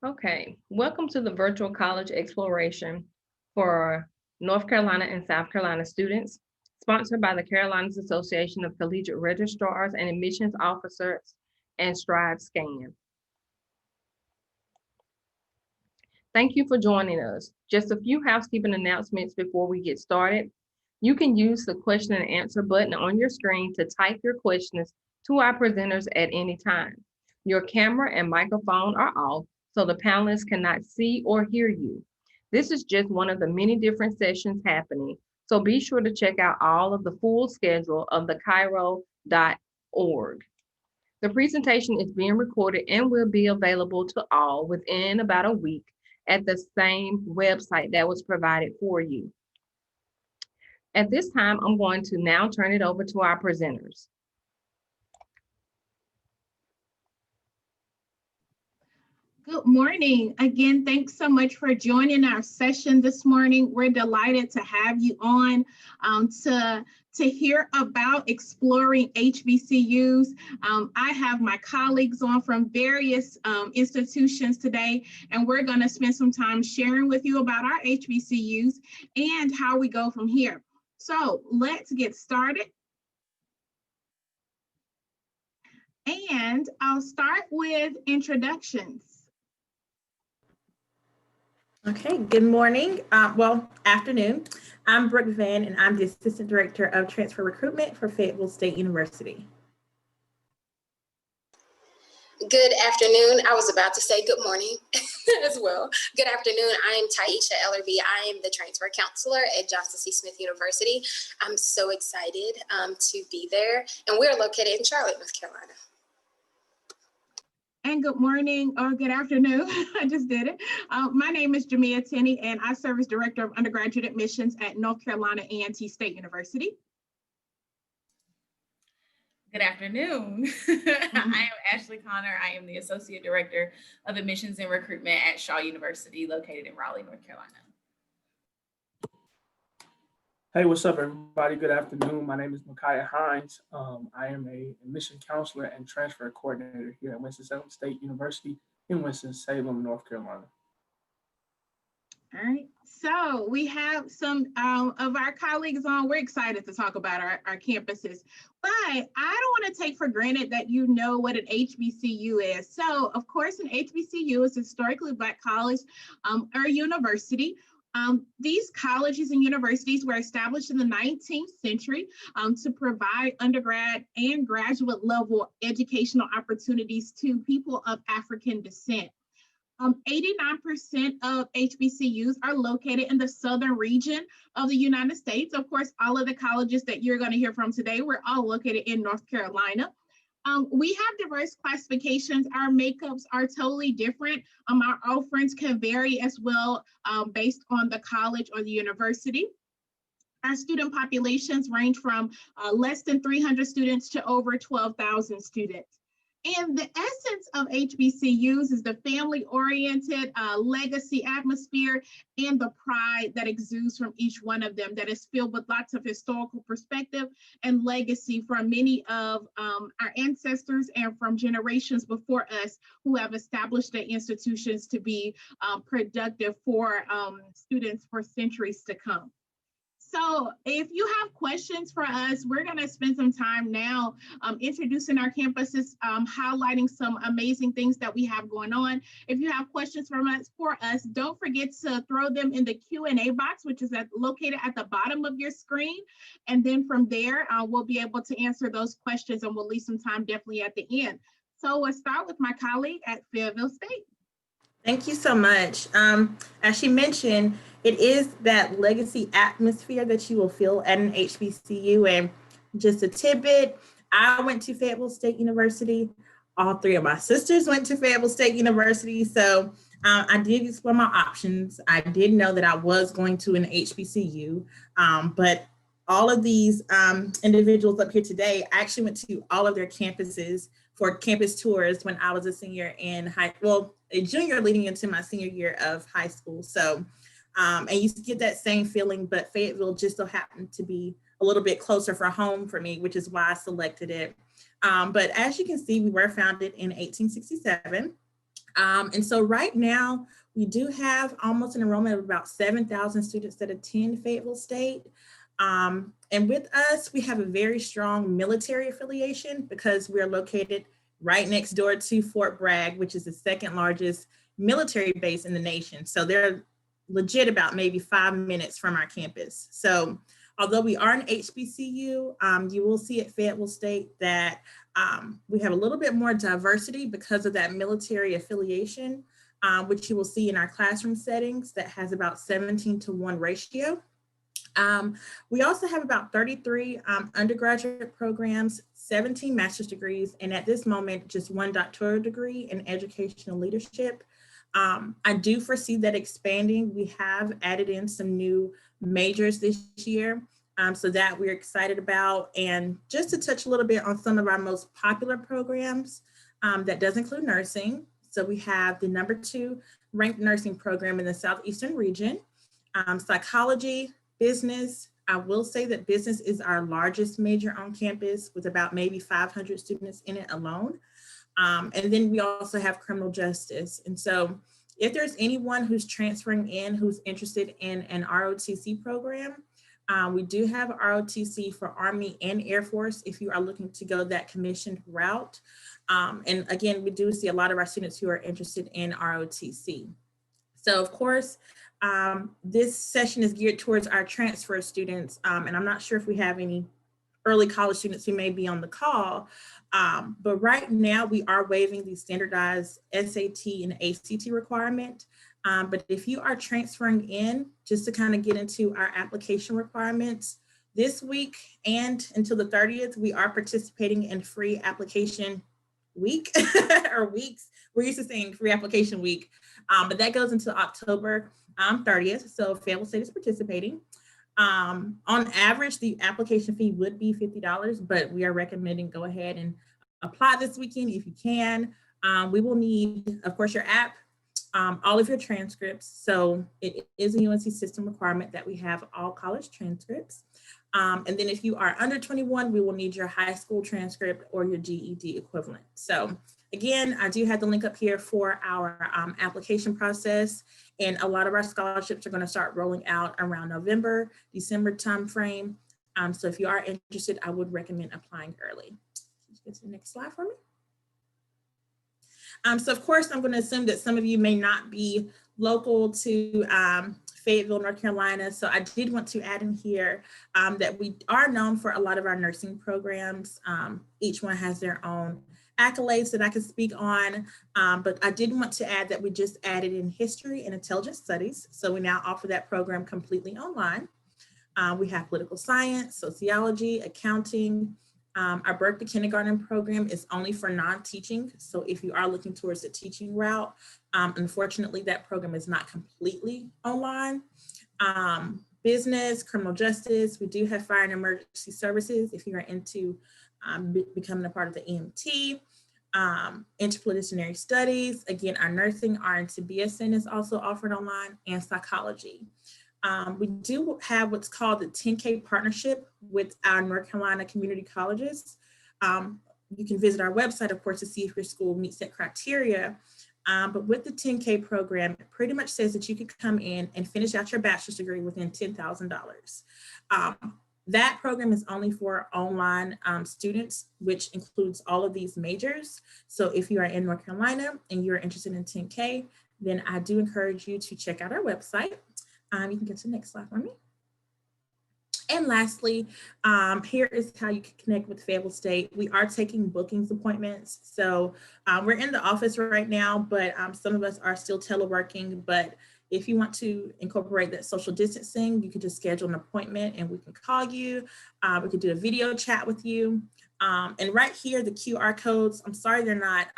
Okay, welcome to the virtual college exploration for North Carolina and South Carolina students, sponsored by the Carolinas Association of Collegiate Registrars and Admissions Officers and Strive Scan. Thank you for joining us. Just a few housekeeping announcements before we get started. You can use the question and answer button on your screen to type your questions to our presenters at any time. Your camera and microphone are off, so the panelists cannot see or hear you. This is just one of the many different sessions happening, so be sure to check out all of the full schedule of the CACRAO.org. The presentation is being recorded and will be available to all within about a week at the same website that was provided for you. At this time, I'm going to now turn it over to our presenters. Good morning. Again, thanks so much for joining our session this morning. We're delighted to have you on to hear about exploring HBCUs. I have my colleagues on from various institutions today, and we're going to spend some time sharing with you about our HBCUs and how we go from here. So let's get started. And I'll start with introductions. Okay, good morning. Afternoon. I'm Brooke Van, and I'm the Assistant Director of Transfer Recruitment for Fayetteville State University. Good afternoon. I was about to say good morning as well. Good afternoon. I am Taisha Ellerby. I am the transfer counselor at Johnson C. Smith University. I'm so excited to be there, and we're located in Charlotte, North Carolina. And good morning or good afternoon. I just did it. My name is Jamia Tenney, and I serve as Director of Undergraduate Admissions at North Carolina A&T State University. Good afternoon. I am Ashley Connor. I am the Associate Director of Admissions and Recruitment at Shaw University, located in Raleigh, North Carolina. Hey, what's up, everybody? Good afternoon. My name is Micaiah Hines. I am a admission counselor and transfer coordinator here at Winston-Salem State University in Winston-Salem, North Carolina. All right, so we have some of our colleagues on. We're excited to talk about our campuses, but I don't want to take for granted that you know what an HBCU is. So, of course, an HBCU is a historically Black college or university. These colleges and universities were established in the 19th century to provide undergrad and graduate level educational opportunities to people of African descent. 89% of HBCUs are located in the southern region of the United States. Of course, all of the colleges that you're going to hear from today, we're all located in North Carolina. We have diverse classifications. Our makeups are totally different. Our offerings can vary as well based on the college or the university. Our student populations range from less than 300 students to over 12,000 students. And the essence of HBCUs is the family-oriented legacy atmosphere and the pride that exudes from each one of them that is filled with lots of historical perspective and legacy from many of our ancestors and from generations before us who have established the institutions to be productive for students for centuries to come. So if you have questions for us, we're going to spend some time now introducing our campuses, highlighting some amazing things that we have going on. If you have questions for us, don't forget to throw them in the Q&A box, which is located at the bottom of your screen. And then from there, we'll be able to answer those questions, and we'll leave some time definitely at the end. So we'll start with my colleague at Fayetteville State. Thank you so much. As she mentioned, it is that legacy atmosphere that you will feel at an HBCU. And just a tidbit, I went to Fayetteville State University. All three of my sisters went to Fayetteville State University. So I did explore my options. I did know that I was going to an HBCU, but all of these individuals up here today, I actually went to all of their campuses for campus tours when I was a senior in a junior leading into my senior year of high school. So, and you get that same feeling, but Fayetteville just so happened to be a little bit closer for home for me, which is why I selected it. But as you can see, we were founded in 1867. And so right now, we do have almost an enrollment of about 7,000 students that attend Fayetteville State. And with us, we have a very strong military affiliation because we are located right next door to Fort Bragg, which is the second largest military base in the nation. So they're legit about maybe 5 minutes from our campus. So although we are an HBCU, you will see at Fayetteville State that we have a little bit more diversity because of that military affiliation, which you will see in our classroom settings that has about 17-to-1 ratio. We also have about 33 undergraduate programs, 17 master's degrees, and at this moment, just 1 doctoral degree in educational leadership. I do foresee that expanding. We have added in some new majors this year, so that we're excited about. And just to touch a little bit on some of our most popular programs, that does include nursing. So we have the #2 ranked nursing program in the Southeastern region, psychology, business. I will say that business is our largest major on campus with about maybe 500 students in it alone. And then we also have criminal justice. And so if there's anyone who's transferring in who's interested in an ROTC program, we do have ROTC for Army and Air Force if you are looking to go that commissioned route. And again, we do see a lot of our students who are interested in ROTC. So of course, this session is geared towards our transfer students, and I'm not sure if we have any early college students who may be on the call, but right now we are waiving the standardized SAT and ACT requirement. But if you are transferring in, just to kind of get into our application requirements, this week and until the 30th, we are participating in free application week or weeks. We're used to saying free application week, but that goes until October 30th. So Fayetteville State is participating. On average, the application fee would be $50, but we are recommending go ahead and apply this weekend if you can. We will need, of course, your app, all of your transcripts. So it is a UNC system requirement that we have all college transcripts. And then if you are under 21, we will need your high school transcript or your GED equivalent. So again, I do have the link up here for our application process. And a lot of our scholarships are going to start rolling out around November, December timeframe. So if you are interested, I would recommend applying early. Get to the next slide for me. So of course, I'm going to assume that some of you may not be local to Fayetteville, North Carolina. So I did want to add in here that we are known for a lot of our nursing programs. Each one has their own accolades that I can speak on, but I did want to add that we just added in history and intelligence studies. So we now offer that program completely online. We have political science, sociology, accounting. Our birth to kindergarten program is only for non-teaching. So if you are looking towards the teaching route, unfortunately, that program is not completely online. Business, criminal justice, we do have fire and emergency services if you are into becoming a part of the EMT. Interdisciplinary studies, again, our nursing, RN to BSN is also offered online, and psychology. We do have what's called the 10K partnership with our North Carolina community colleges. You can visit our website, of course, to see if your school meets that criteria. But with the 10K program, it pretty much says that you could come in and finish out your bachelor's degree within $10,000. That program is only for online students, which includes all of these majors. So if you are in North Carolina and you're interested in 10K, then I do encourage you to check out our website. You can get to the next slide for me. And lastly, here is how you can connect with Fayetteville State. We are taking bookings appointments. So we're in the office right now, but some of us are still teleworking. But if you want to incorporate that social distancing, you can just schedule an appointment and we can call you. We could do a video chat with you. And right here, the QR codes, I'm sorry they're not,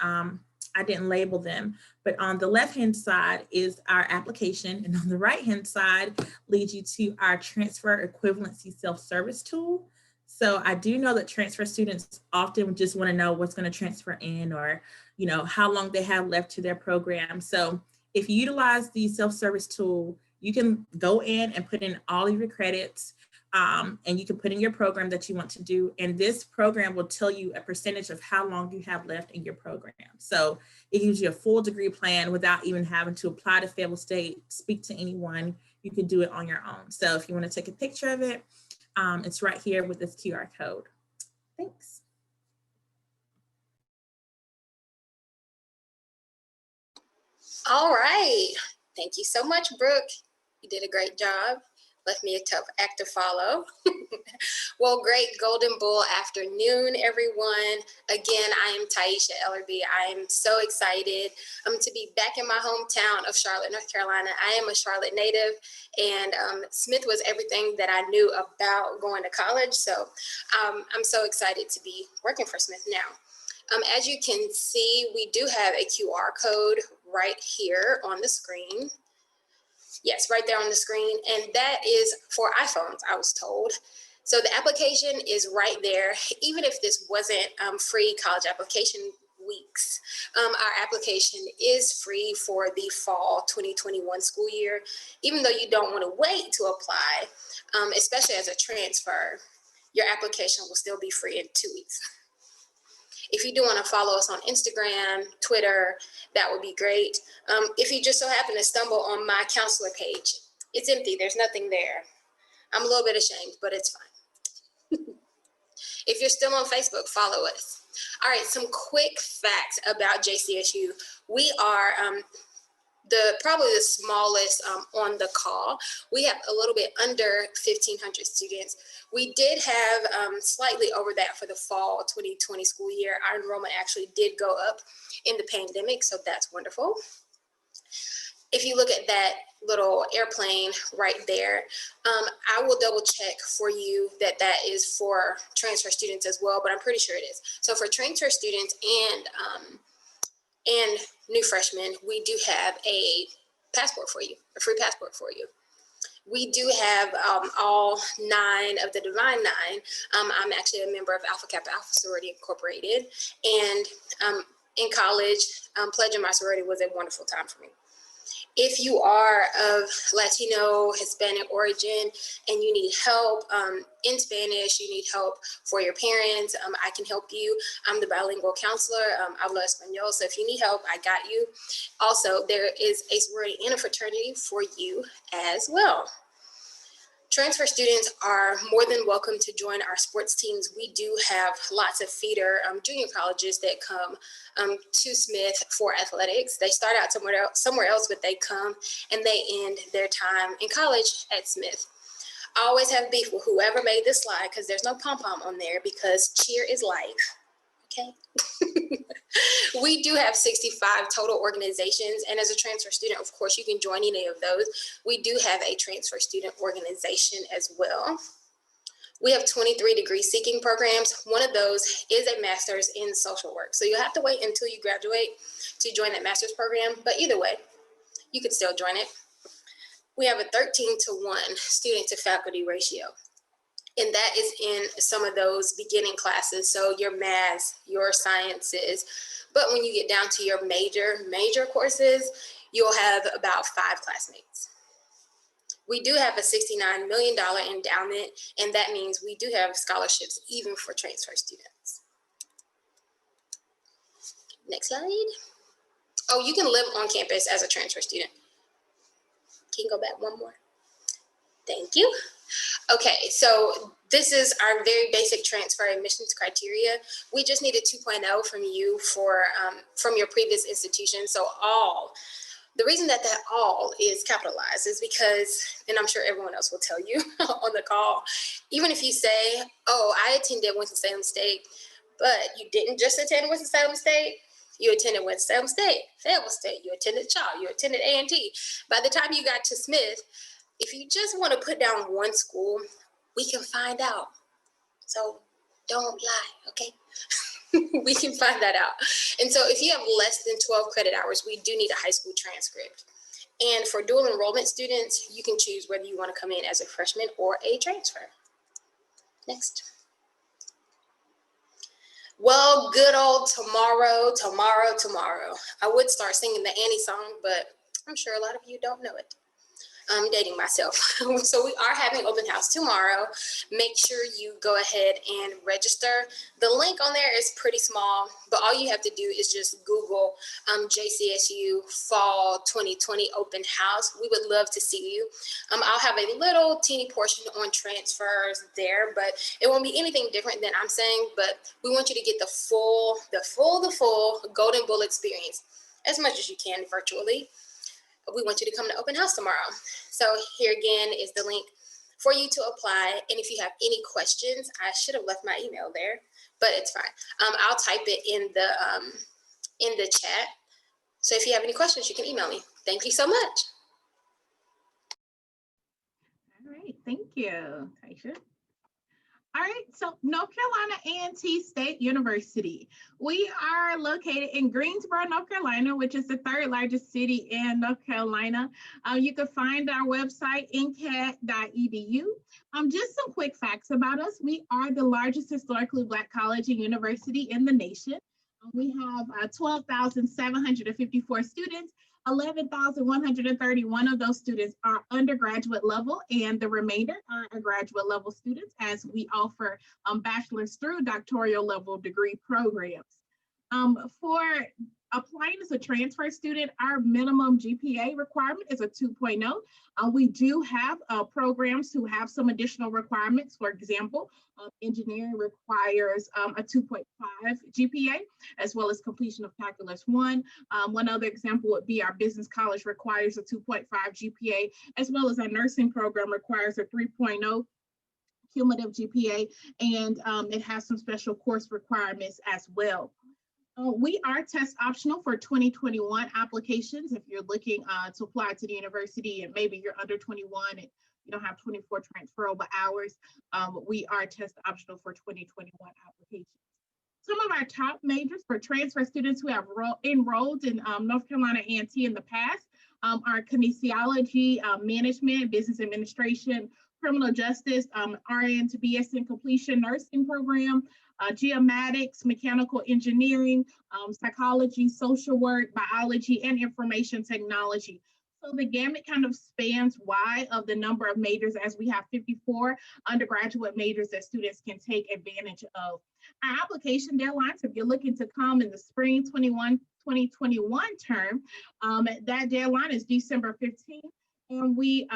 I didn't label them, but on the left-hand side is our application, and on the right-hand side leads you to our transfer equivalency self-service tool. So I do know that transfer students often just want to know what's going to transfer in, or how long they have left to their program. So if you utilize the self-service tool, you can go in and put in all of your credits. and you can put in your program that you want to do. And this program will tell you a percentage of how long you have left in your program. So it gives you a full degree plan without even having to apply to Fayetteville State, speak to anyone. You can do it on your own. So if you want to take a picture of it, it's right here with this QR code. Thanks. All right. Thank you so much, Brooke. You did a great job. Left me a tough act to follow. Well, great Golden Bull afternoon, everyone. Again, I am Taisha Ellerby. I am so excited to be back in my hometown of Charlotte, North Carolina. I am a Charlotte native, and Smith was everything that I knew about going to college. So I'm so excited to be working for Smith now. As you can see, we do have a QR code right here on the screen. Yes, right there on the screen. And that is for iPhones, I was told. So the application is right there. Even if this wasn't free college application weeks, our application is free for the fall 2021 school year. Even though you don't want to wait to apply, especially as a transfer, your application will still be free in 2 weeks. If you do want to follow us on Instagram, Twitter, that would be great. If you just so happen to stumble on my counselor page, it's empty. There's nothing there. I'm a little bit ashamed, but it's fine. If you're still on Facebook, follow us. All right, some quick facts about JCSU. We are probably the smallest on the call. We have a little bit under 1,500 students. We did have slightly over that for the fall 2020 school year. Our enrollment actually did go up in the pandemic, so that's wonderful. If you look at that little airplane right there, I will double check for you that that is for transfer students as well, but I'm pretty sure it is. So for transfer students and new freshmen, we do have a passport for you, a free passport for you. We do have all 9 of the Divine Nine. I'm actually a member of Alpha Kappa Alpha Sorority Incorporated, and in college, pledging my sorority was a wonderful time for me. If you are of Latino, Hispanic origin, and you need help in Spanish, you need help for your parents, I can help you. I'm the bilingual counselor. Hablo Español, so if you need help, I got you. Also, there is a sorority and a fraternity for you as well. Transfer students are more than welcome to join our sports teams. We do have lots of feeder junior colleges that come to Smith for athletics. They start out somewhere else, but they come and they end their time in college at Smith. I always have beef with whoever made this slide because there's no pom-pom on there because cheer is life, okay? We do have 65 total organizations, and as a transfer student, of course, you can join any of those. We do have a transfer student organization as well. We have 23 degree seeking programs. One of those is a master's in social work. So you'll have to wait until you graduate to join that master's program, but either way, you could still join it. We have a 13-to-1 student to faculty ratio. And that is in some of those beginning classes. So your math, your sciences. But when you get down to your major courses, you'll have about 5 classmates. We do have a $69 million endowment, and that means we do have scholarships even for transfer students. Next slide. Oh, you can live on campus as a transfer student. Can you go back one more? Thank you. Okay, so this is our very basic transfer admissions criteria. We just need a 2.0 from you from your previous institution. So all, the reason that all is capitalized is because, and I'm sure everyone else will tell you on the call, even if you say, oh, I attended Winston-Salem State, but you didn't just attend Winston-Salem State, you attended Winston-Salem State, Fayetteville State, you attended Shaw, you attended A&T. By the time you got to Smith, if you just want to put down one school, we can find out. So don't lie, okay? We can find that out. And so if you have less than 12 credit hours, we do need a high school transcript. And for dual enrollment students, you can choose whether you want to come in as a freshman or a transfer. Next. Well, good old tomorrow. I would start singing the Annie song, but I'm sure a lot of you don't know it. I'm dating myself. So we are having open house tomorrow. Make sure you go ahead and register. The link on there is pretty small, but all you have to do is just Google JCSU Fall 2020 Open House. We would love to see you. I'll have a little teeny portion on transfers there, but it won't be anything different than I'm saying, but we want you to get the full Golden Bull experience as much as you can virtually. We want you to come to open house tomorrow. So here again is the link for you to apply. And if you have any questions, I should have left my email there, but it's fine. I'll type it in the chat. So if you have any questions, you can email me. Thank you so much. All right, thank you, Taisha. All right, so North Carolina A&T State University. We are located in Greensboro, North Carolina, which is the third largest city in North Carolina. You can find our website, ncat.edu. Just some quick facts about us. We are the largest historically Black college and university in the nation. We have 12,754 students. 11,131 of those students are undergraduate level, and the remainder are graduate level students, as we offer bachelor's through doctoral level degree programs. For applying as a transfer student, our minimum GPA requirement is a 2.0. We do have programs who have some additional requirements. For example, engineering requires a 2.5 GPA, as well as completion of Calculus 1. One other example would be our business college requires a 2.5 GPA, as well as our nursing program requires a 3.0 cumulative GPA, and it has some special course requirements as well. We are test optional for 2021 applications. If you're looking to apply to the university and maybe you're under 21 and you don't have 24 transferable hours, we are test optional for 2021 applications. Some of our top majors for transfer students who have enrolled in North Carolina A&T in the past are kinesiology, management, business administration, criminal justice, RN to BSN completion nursing program, geomatics, mechanical engineering, psychology, social work, biology, and information technology. So the gamut kind of spans wide of the number of majors, as we have 54 undergraduate majors that students can take advantage of. Our application deadlines, if you're looking to come in the spring 2021 term, that deadline is December 15th. And we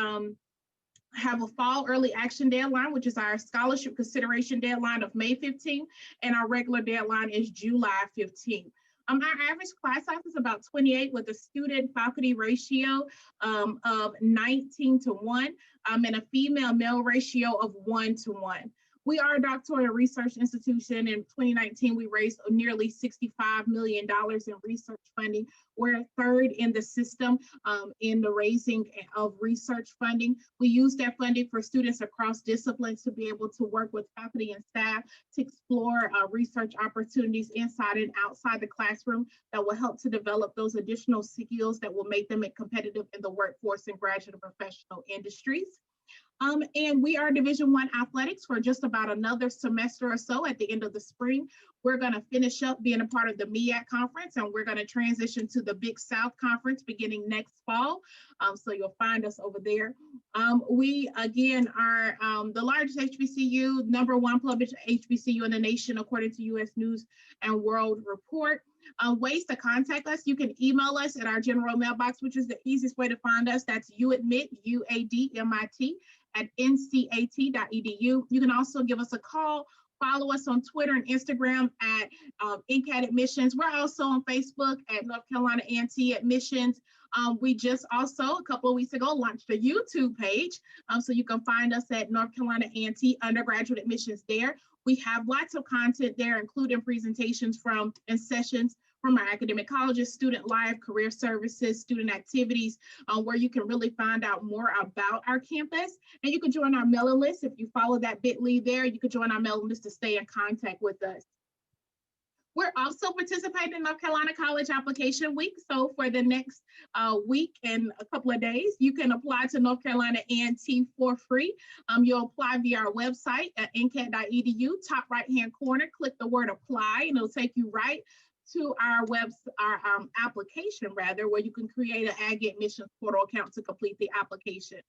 have a fall early action deadline, which is our scholarship consideration deadline of May 15th, and our regular deadline is July 15th. Our average class size is about 28 with a student faculty ratio of 19 to 1 and a female male ratio of 1 to 1. We are a doctoral research institution. In 2019, we raised nearly $65 million in research funding. We're third in the system in the raising of research funding. We use that funding for students across disciplines to be able to work with faculty and staff to explore research opportunities inside and outside the classroom that will help to develop those additional skills that will make them competitive in the workforce and graduate and professional industries. And we are Division I athletics for just about another semester or so. At the end of the spring, we're going to finish up being a part of the MEAC conference, and we're going to transition to the Big South conference beginning next fall. So you'll find us over there. We, again, are the largest HBCU, #1 published HBCU in the nation, according to U.S. News and World Report. Ways to contact us: you can email us at our general mailbox, which is the easiest way to find us. That's UADMIT, UADMIT, at ncat.edu. You can also give us a call. Follow us on Twitter and Instagram at NCAT Admissions. We're also on Facebook at North Carolina A&T Admissions. We just also, a couple of weeks ago, launched a YouTube page. So you can find us at North Carolina A&T Undergraduate Admissions there. We have lots of content there, including presentations from and sessions from our academic colleges, student life, career services, student activities, where you can really find out more about our campus. And you can join our mailing list. If you follow that bit.ly there, you can join our mailing list to stay in contact with us. We're also participating in North Carolina College Application Week. So for the next week and a couple of days, you can apply to North Carolina A&T for free. You'll apply via our website at ncat.edu, top right-hand corner, click the word apply, and it'll take you right to our application rather, where you can create an Aggie Admissions Portal account to complete the application.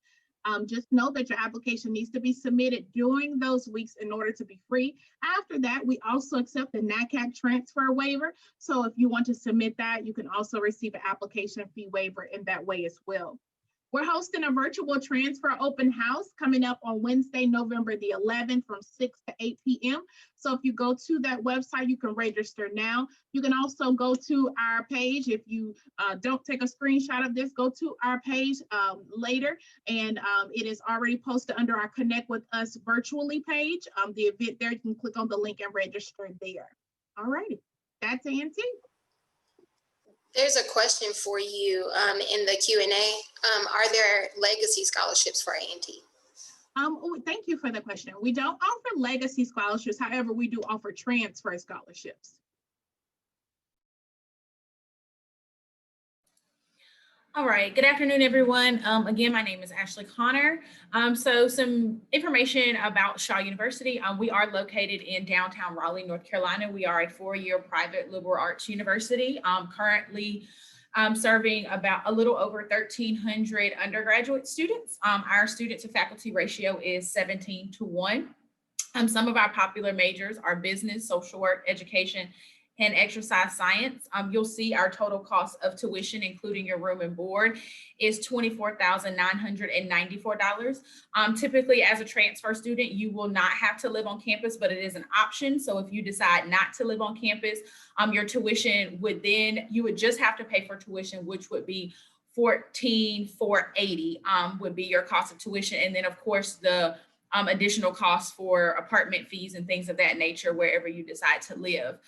Just know that your application needs to be submitted during those weeks in order to be free. After that, we also accept the NACAC transfer waiver. So if you want to submit that, you can also receive an application fee waiver in that way as well. We're hosting a virtual transfer open house coming up on Wednesday, November the 11th from 6 to 8 p.m. So if you go to that website, you can register now. You can also go to our page. If you don't take a screenshot of this, go to our page later. And it is already posted under our Connect with Us virtually page. The event there, you can click on the link and register there. All righty, that's A&T. There's a question for you in the Q&A. Are there legacy scholarships for A&T? Thank you for the question. We don't offer legacy scholarships. However, we do offer transfer scholarships. All right, good afternoon, everyone. Again, my name is Ashley Connor. So some information about Shaw University. We are located in downtown Raleigh, North Carolina. We are a four-year private liberal arts university, currently serving about a little over 1,300 undergraduate students. Our student to faculty ratio is 17:1. Some of our popular majors are business, social work, education, and exercise science. You'll see our total cost of tuition, including your room and board, is $24,994. Typically, as a transfer student, you will not have to live on campus, but it is an option. So if you decide not to live on campus, your tuition would then, you would just have to pay for tuition, which would be $14,480 would be your cost of tuition. And then of course, the additional costs for apartment fees and things of that nature, wherever you decide to live.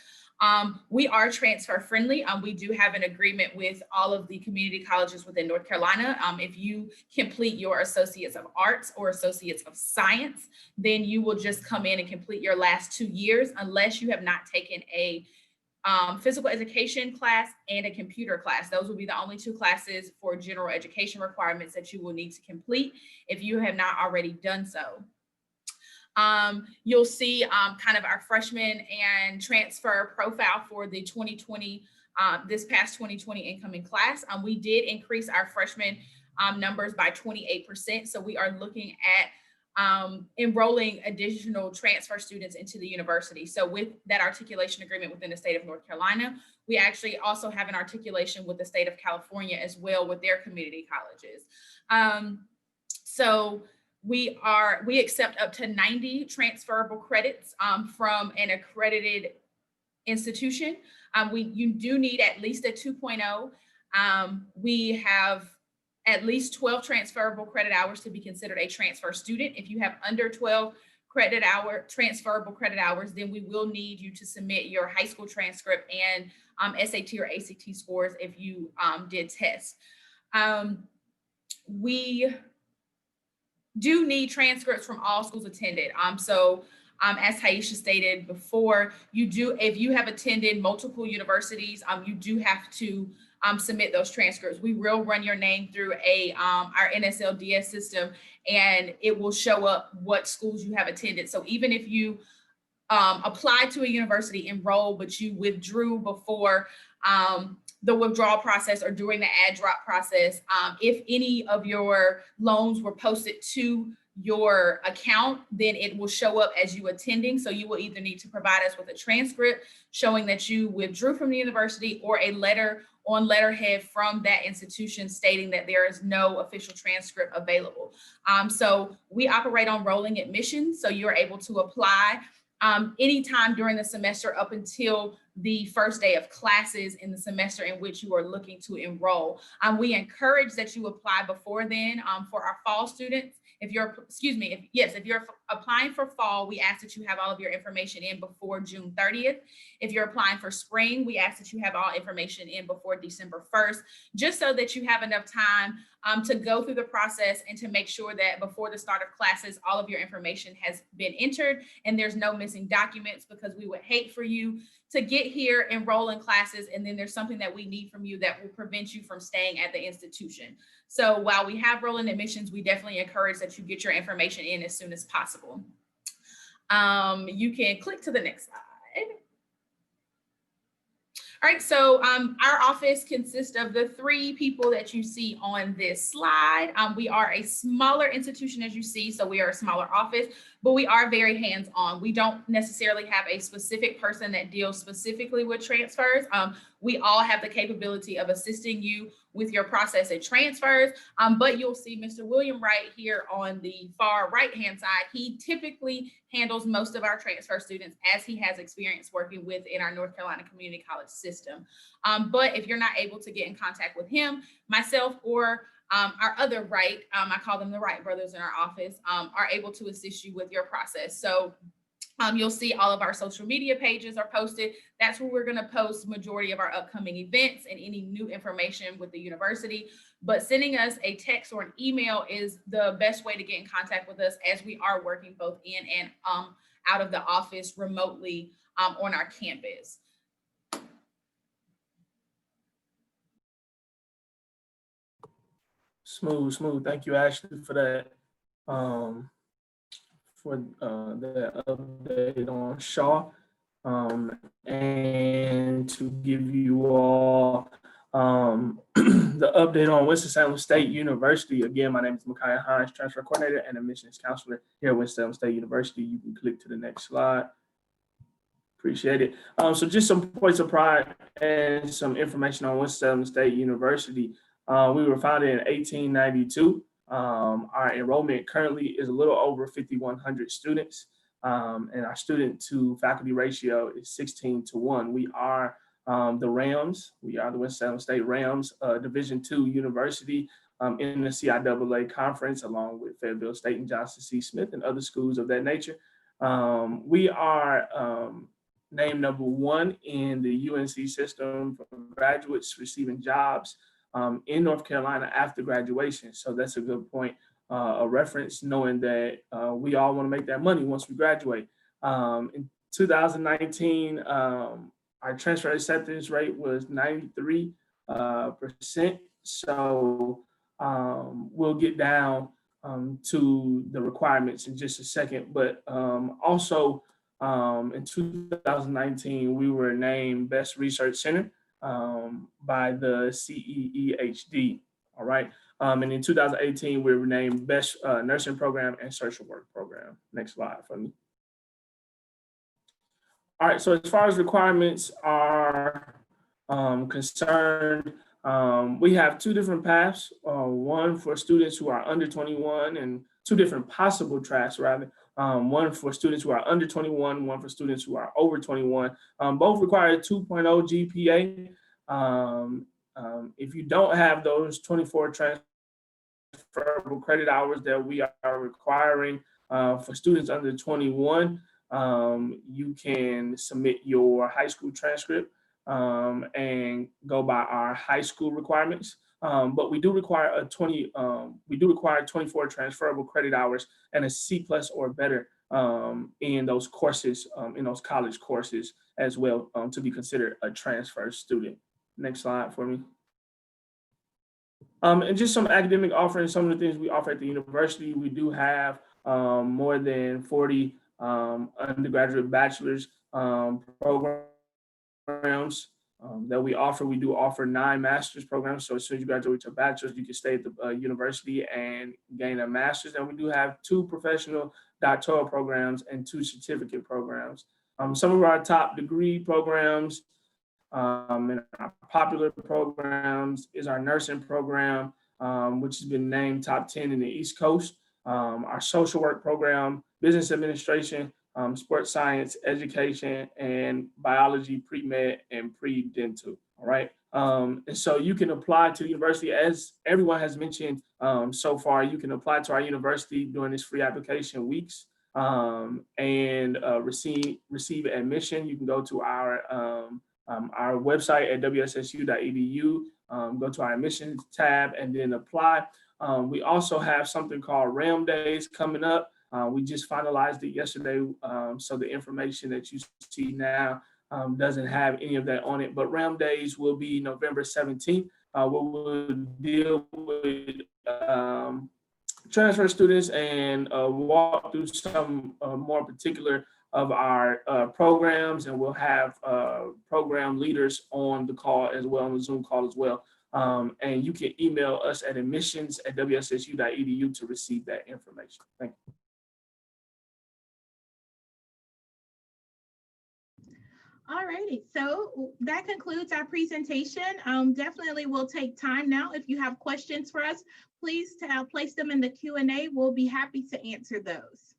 We are transfer friendly. We do have an agreement with all of the community colleges within North Carolina. If you complete your Associates of Arts or Associates of Science, then you will just come in and complete your last 2 years unless you have not taken a physical education class and a computer class. Those will be the only 2 classes for general education requirements that you will need to complete if you have not already done so. You'll see kind of our freshman and transfer profile for the 2020, this past 2020 incoming class. We did increase our freshman numbers by 28%. So we are looking at enrolling additional transfer students into the university. So with that articulation agreement within the state of North Carolina, we actually also have an articulation with the state of California as well with their community colleges. So we accept up to 90 transferable credits from an accredited institution. You do need at least a 2.0. We have at least 12 transferable credit hours to be considered a transfer student. If you have under 12 transferable credit hours, then we will need you to submit your high school transcript and SAT or ACT scores if you did test. We do need transcripts from all schools attended. As Taisha stated before, if you have attended multiple universities, you do have to submit those transcripts. We will run your name through our NSLDS system, and it will show up what schools you have attended. So even if you applied to a university, enrolled, but you withdrew before the withdrawal process or during the add drop process, if any of your loans were posted to your account, then it will show up as you attending. So you will either need to provide us with a transcript showing that you withdrew from the university or a letter on letterhead from that institution stating that there is no official transcript available. So we operate on rolling admissions. So you're able to apply anytime during the semester up until the first day of classes in the semester in which you are looking to enroll. We encourage that you apply before then. For our fall students, if you're applying for fall, we ask that you have all of your information in before June 30th. If you're applying for spring, we ask that you have all information in before December 1st, just so that you have enough time to go through the process and to make sure that before the start of classes, all of your information has been entered and there's no missing documents, because we would hate for you to get here, enroll in classes, and then there's something that we need from you that will prevent you from staying at the institution. So while we have rolling admissions, we definitely encourage that you get your information in as soon as possible. You can click to the next slide. All right, so our office consists of the 3 people that you see on this slide. We are a smaller institution, as you see, so we are a smaller office, but we are very hands-on. We don't necessarily have a specific person that deals specifically with transfers. We all have the capability of assisting you with your process of transfers, but you'll see Mr. William Wright here on the far right-hand side. He typically handles most of our transfer students as he has experience working within our North Carolina Community College system. But if you're not able to get in contact with him, myself, or our other Wright, I call them the Wright brothers in our office, are able to assist you with your process. So you'll see all of our social media pages are posted. That's where we're going to post majority of our upcoming events and any new information with the university. But sending us a text or an email is the best way to get in contact with us, as we are working both in and out of the office remotely on our campus. Smooth. Thank you, Ashley, for that. For the update on Shaw, and to give you all the update on Winston-Salem State University. Again, my name is Micaiah Hines, transfer coordinator and admissions counselor here at Winston-Salem State University. You can click to the next slide. Appreciate it. So just some points of pride and some information on Winston-Salem State University. We were founded in 1892. Our enrollment currently is a little over 5,100 students, and our student to faculty ratio is 16:1. We are the Rams. We are the Winston-Salem State Rams, Division II university in the CIAA conference, along with Fayetteville State and Johnson C. Smith and other schools of that nature. We are named #1 in the UNC system for graduates receiving jobs in North Carolina after graduation. So that's a good point, a reference, knowing that we all want to make that money once we graduate. In 2019, our transfer acceptance rate was 93%. So we'll get down to the requirements in just a second. But also in 2019, we were named Best Research Center by the CEEHD, all right? And in 2018, we were named Best Nursing Program and Social Work Program. Next slide for me. All right, so as far as requirements are concerned, we have 2 different paths, one for students who are under 21 and 2 different possible tracks rather. One for students who are under 21, one for students who are over 21. Both require 2.0 GPA. If you don't have those 24 transferable credit hours that we are requiring for students under 21, you can submit your high school transcript and go by our high school requirements. But we do require 24 transferable credit hours and a C+ or better in those courses, in those college courses as well, to be considered a transfer student. Next slide for me. And just some academic offerings, some of the things we offer at the university. We do have more than 40 undergraduate bachelor's programs that we offer. We do offer 9 master's programs. So as soon as you graduate with your bachelor's, you can stay at the university and gain a master's. And we do have 2 professional doctoral programs and 2 certificate programs. Some of our top degree programs and our popular programs is our nursing program, which has been named top 10 in the East Coast. Our social work program, business administration, sports science, education, and biology, pre-med, and pre-dental, all right? And so you can apply to the university, as everyone has mentioned so far. You can apply to our university during this free application weeks and receive admission. You can go to our website at wssu.edu, go to our admissions tab, and then apply. We also have something called RAM Days coming up. We just finalized it yesterday, so the information that you see now doesn't have any of that on it. But RAM Days will be November 17th. We'll deal with transfer students and walk through some more particular of our programs, and we'll have program leaders on the call as well, on the Zoom call as well. And you can email us at admissions@wssu.edu to receive that information. Thank you. All righty, so that concludes our presentation. Definitely we'll take time now. If you have questions for us, please place them in the Q&A. We'll be happy to answer those.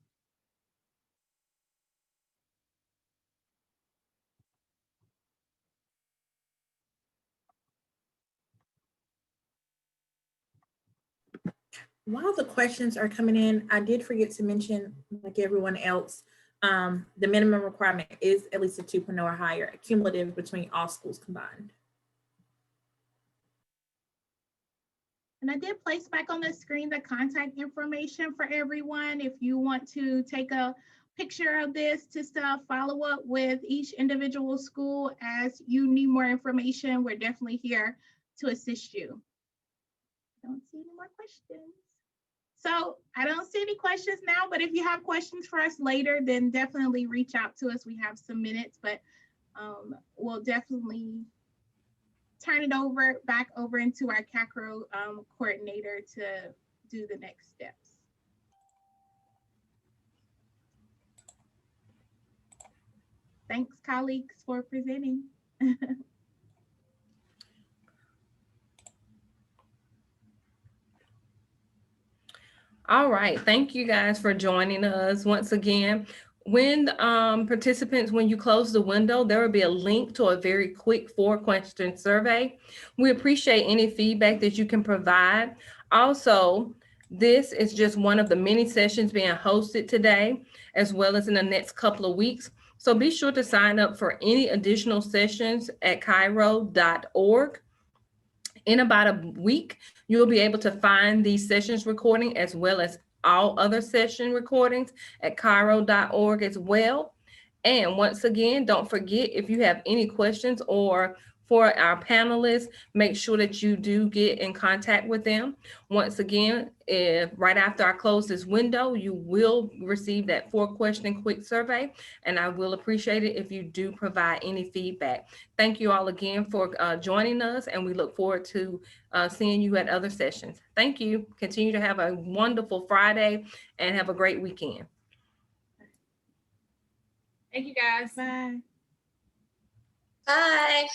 While the questions are coming in, I did forget to mention, like everyone else, the minimum requirement is at least a 2.0 or higher, cumulative between all schools combined. And I did place back on the screen the contact information for everyone. If you want to take a picture of this to follow up with each individual school as you need more information, we're definitely here to assist you. I don't see any more questions. So I don't see any questions now, but if you have questions for us later, then definitely reach out to us. We have some minutes, but we'll definitely turn it back over into our CACRAO coordinator to do the next steps. Thanks, colleagues, for presenting. All right, thank you guys for joining us once again. When participants, when you close the window, there will be a link to a very quick 4-question survey. We appreciate any feedback that you can provide. Also, this is just one of the many sessions being hosted today, as well as in the next couple of weeks. So be sure to sign up for any additional sessions at CACRAO.org. In about a week, you'll be able to find these sessions recording as well as all other session recordings at CACRAO.org as well. And once again, don't forget, if you have any questions or for our panelists, make sure that you do get in contact with them. Once again, right after I close this window, you will receive that 4-question quick survey, and I will appreciate it if you do provide any feedback. Thank you all again for joining us, and we look forward to seeing you at other sessions. Thank you. Continue to have a wonderful Friday and have a great weekend. Thank you, guys. Bye. Bye.